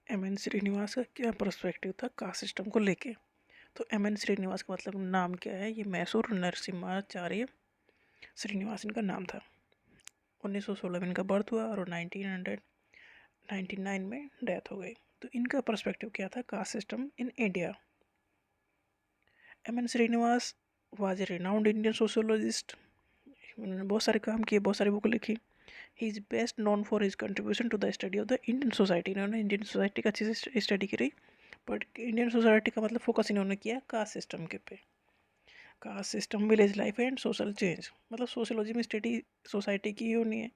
M.N.. Srinivas का क्या perspective था कास्ट सिस्टम को लेके। तो एम.एन. श्रीनिवास का मतलब नाम क्या है, ये मैसूर नरसिम्हाचार्य श्रीनिवास इनका नाम था। 1916 में इनका बर्थ हुआ और 1999 में डेथ हो गई। तो इनका पर्सपेक्टिव क्या था caste system in India. M N. Srinivas was a renowned Indian sociologist. उन्होंने बहुत सारे काम किए, बहुत सारी बुक लिखी। He is best known for his contribution to the study of the Indian society. इन्होंने इंडियन सोसाइटी का अच्छे से स्टडी करी, बट इंडियन सोसाइटी का मतलब फोकस इन्होंने किया कास्ट सिस्टम के पे। Caste system, village life and social change, मतलब सोशियोलॉजी में स्टडी सोसाइटी की ही होनी है।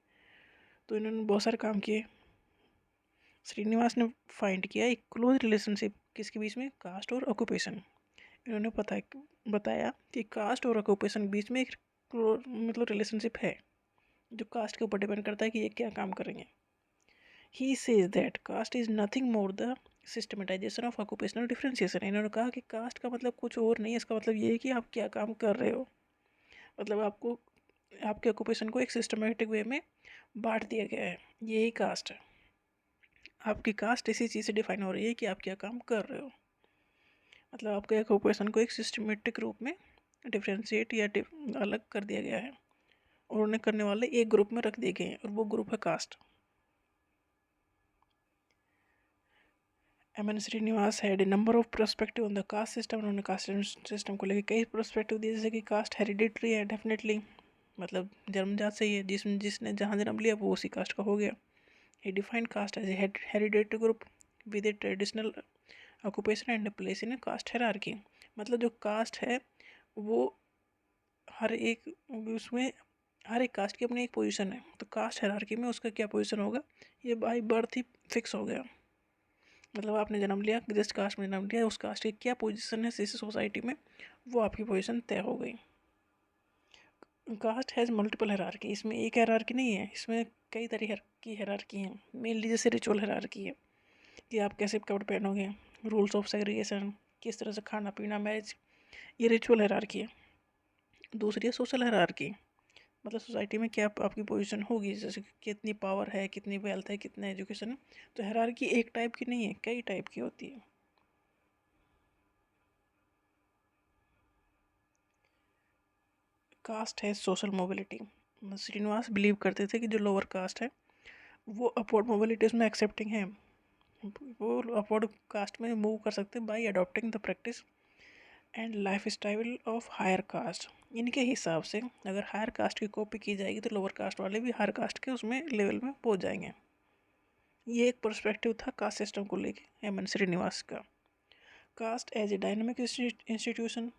तो इन्होंने बहुत सारे काम किए। श्रीनिवास ने फाइंड किया एक क्लोज रिलेशनशिप किसके बीच में, कास्ट और ऑक्यूपेशन। इन्होंने बताया कि कास्ट और ऑक्यूपेशन के बीच में एक मतलब रिलेशनशिप है, जो कास्ट के ऊपर डिपेंड करता है कि ये क्या काम करेंगे। He says that caste is nothing more the सिस्टमेटाइजेशन of occupational differentiation. इन्होंने कहा कि कास्ट का मतलब कुछ और नहीं है, इसका मतलब ये है कि आप क्या काम कर रहे हो। मतलब आपको आपके ऑक्यूपेशन को एक सिस्टमेटिक वे में बांट दिया गया है, यही कास्ट है। आपकी कास्ट इसी चीज़ से डिफाइन हो रही है कि आप क्या काम कर रहे हो। मतलब आपके ऑक्यूपेशन को एक सिस्टमेटिक रूप में डिफ्रेंशिएट या अलग कर दिया गया है, और उन्हें करने वाले एक ग्रुप में रख दिए गए हैं, और वो ग्रुप है caste. M N. Srinivas had a number of perspective on the caste system. उन्होंने कास्ट सिस्टम को लेकर कई पर्सपेक्टिव दिए, जैसे कि कास्ट हेरिडिटरी है, डेफिनेटली मतलब जन्मजात से ही है, जिसने जहाँ जन्म लिया वो उसी कास्ट का हो गया। He defined caste as a hereditary group with a traditional occupation and place in a caste hierarchy. मतलब जो कास्ट है वो हर एक उसमें हर एक कास्ट की अपनी एक पोजीशन है, तो कास्ट हायरार्की में उसका क्या पोजीशन होगा ये बाय बर्थ ही फिक्स हो गया। मतलब आपने जन्म लिया, जिस कास्ट में जन्म लिया उस कास्ट की क्या पोजीशन है इस सोसाइटी में, वो आपकी पोजीशन तय हो गई। कास्ट हैज़ मल्टीपल हायरार्की, इसमें एक हायरार्की नहीं है, इसमें कई तरह की हायरार्की हैं। मेनली जैसे रिचुअल हायरार्की है कि आप कैसे कपड़े पहनोगे, रूल्स ऑफ सेग्रीगेशन, किस तरह से खाना पीना, मैरिज, ये रिचुअल हायरार्की है। दूसरी है सोशल हायरार्की, मतलब सोसाइटी में क्या आपकी पोजीशन होगी, जैसे कि कितनी पावर है, कितनी वेल्थ है, कितना एजुकेशन है। तो हायरार्की एक टाइप की नहीं है, कई टाइप की होती है। कास्ट है सोशल मोबिलिटी। श्रीनिवास बिलीव करते थे कि जो लोअर कास्ट है वो अपवर्ड मोबिलिटी उसमें एक्सेप्टिंग है, वो अपवर्ड कास्ट में मूव कर सकते हैं by adopting the practice and life style of higher caste. इनके हिसाब से अगर हायर कास्ट की कॉपी की जाएगी तो लोअर कास्ट वाले भी हायर कास्ट के उसमें लेवल में पहुंच जाएंगे। ये एक पर्सपेक्टिव था कास्ट सिस्टम को लेके एम.एन. श्रीनिवास का। Caste as a dynamic institution.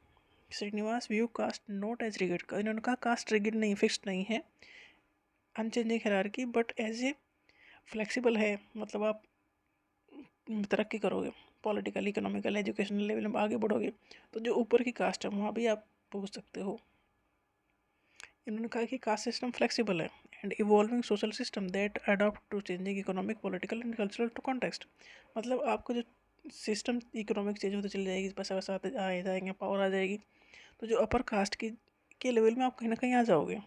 Srinivas view caste not as rigid का। इन्होंने कहा कास्ट रिगिड नहीं, फिक्स्ड नहीं है, unchanging hierarchy, but as a flexible है। मतलब आप तरक्की करोगे, पॉलिटिकल, इकोनॉमिकल, एजुकेशनल लेवल में आगे बढ़ोगे तो जो ऊपर की कास्ट है वहाँ भी आप पहुँच सकते हो। इन्होंने कहा कि कास्ट सिस्टम फ्लेक्सिबल है and evolving social system that adopt to changing economic, political and cultural to context. मतलब आपको जो सिस्टम इकोनॉमिक चेंज होते चले जाएगी, पैसा वैसा आते आ जाएंगे, पावर आ जाएगी, तो जो अपर कास्ट की के लेवल में आप कहीं ना कहीं आ जाओगे।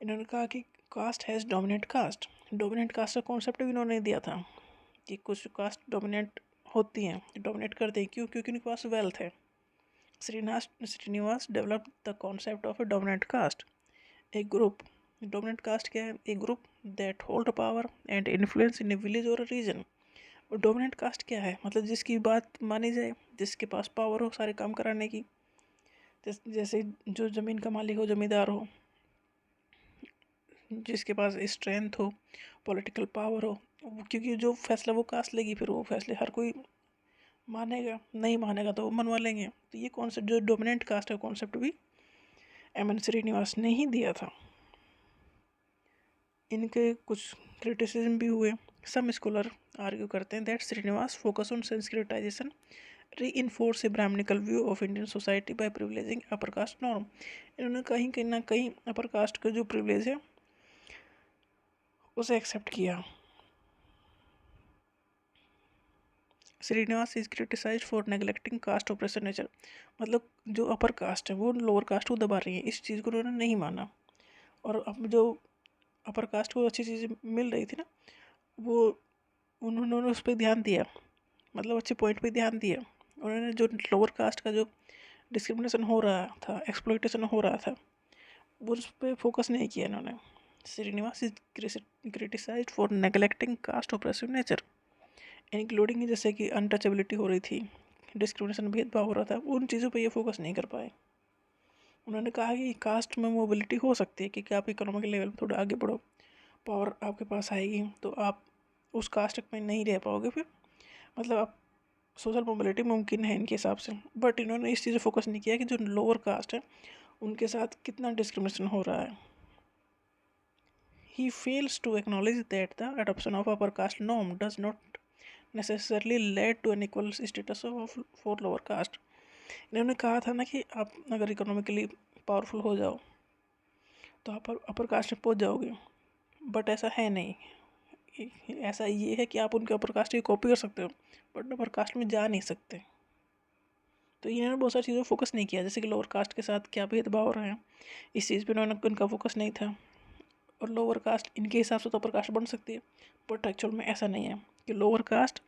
इन्होंने कहा कि caste has dominant caste. Dominant caste का कॉन्सेप्ट भी इन्होंने दिया था कि कुछ कास्ट डोमिनेंट होती हैं, डोमिनेट करते हैं, क्यों? क्योंकि उनके पास वेल्थ है। Srinivas developed the concept of a dominant caste. एक ग्रुप, डोमिनेंट कास्ट क्या है, एक group that hold power and influence in a village और रीजन। और डोमिनेंट कास्ट क्या है, मतलब जिसकी बात मानी जाए, जिसके पास पावर हो सारे काम कराने की, जैसे जो ज़मीन का मालिक हो, जमींदार हो, जिसके पास स्ट्रेंथ हो, पॉलिटिकल पावर हो, क्योंकि जो फैसला वो कास्ट लेगी, फिर वो फैसले हर कोई मानेगा, नहीं मानेगा तो वो मनवा लेंगे। तो ये कॉन्सेप्ट जो डोमिनेंट कास्ट है कॉन्सेप्ट भी एम.एन. श्रीनिवास ने ही दिया था। इनके कुछ क्रिटिसिज्म भी हुए। सम स्कॉलर आर्ग्यू करते हैं that Srinivas focus on Sanskritization reinforce a Brahmanical view of Indian society by privileging upper caste norm. इन्होंने कहीं ना कहीं अपर कास्ट का जो प्रिविलेज है उसे एक्सेप्ट किया। Srinivas is criticize for neglecting caste operation nature. मतलब जो अपर कास्ट है वो लोअर कास्ट को दबा रही है, इस चीज़ को उन्होंने नहीं माना। और अब जो अपर कास्ट को अच्छी चीज़ें मिल रही थी ना, वो उन्होंने उस पर ध्यान दिया, मतलब अच्छे पॉइंट पे ध्यान दिया। उन्होंने जो लोअर कास्ट का जो डिस्क्रिमिनेशन हो रहा था, एक्सप्लॉइटेशन हो रहा था, वो उस पर फोकस नहीं किया इन्होंने। Srinivas is criticized for neglecting caste oppressive nature, including जैसे कि अनटचेबिलिटी हो रही थी, डिस्क्रिमिनेशन, भेदभाव हो रहा था, उन चीज़ों पे ये फोकस नहीं कर पाए। उन्होंने कहा कि कास्ट में मोबिलिटी हो सकती है, क्योंकि आप इकोनॉमिक लेवल में थोड़ा आगे बढ़ो, पावर आपके पास आएगी, तो आप उस कास्ट में नहीं रह पाओगे फिर, मतलब आप सोशल मोबिलिटी मुमकिन है इनके हिसाब से। बट इन्होंने इस चीज़ पर फोकस नहीं किया कि जो लोअर कास्ट है उनके साथ कितना डिस्क्रिमिनेशन हो रहा है। He fails to acknowledge that the adoption of upper caste norm does not necessarily lead to an equal status of for lower caste। इन्होंने कहा था ना कि आप अगर इकोनॉमिकली पावरफुल हो जाओ तो आप अपर कास्ट में पहुंच जाओगे, बट ऐसा है नहीं। ऐसा ये है कि आप उनके अपर कास्ट की कॉपी कर सकते हो, बट अपर कास्ट में जा नहीं सकते। तो इन्होंने बहुत सारी चीज़ों पर फोकस नहीं किया, जैसे कि लोअर कास्ट के साथ क्या भेदभाव हो रहे हैं, इस चीज़ पर उनका फोकस नहीं था। और लोअर कास्ट इनके हिसाब से तो अपर कास्ट बन सकती है, बट एक्चुअल में ऐसा नहीं है कि लोअर कास्ट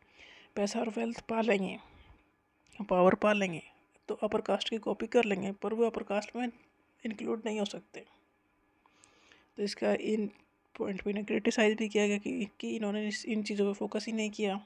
पैसा और वेल्थ पा लेंगे, पावर पा लेंगे, तो अपर कास्ट की कॉपी कर लेंगे, पर वो अपर कास्ट में इंक्लूड नहीं हो सकते। तो इसका इन पॉइंट पे इन्हें क्रिटिसाइज भी किया गया कि इन्होंने इन चीज़ों पर फोकस ही नहीं किया।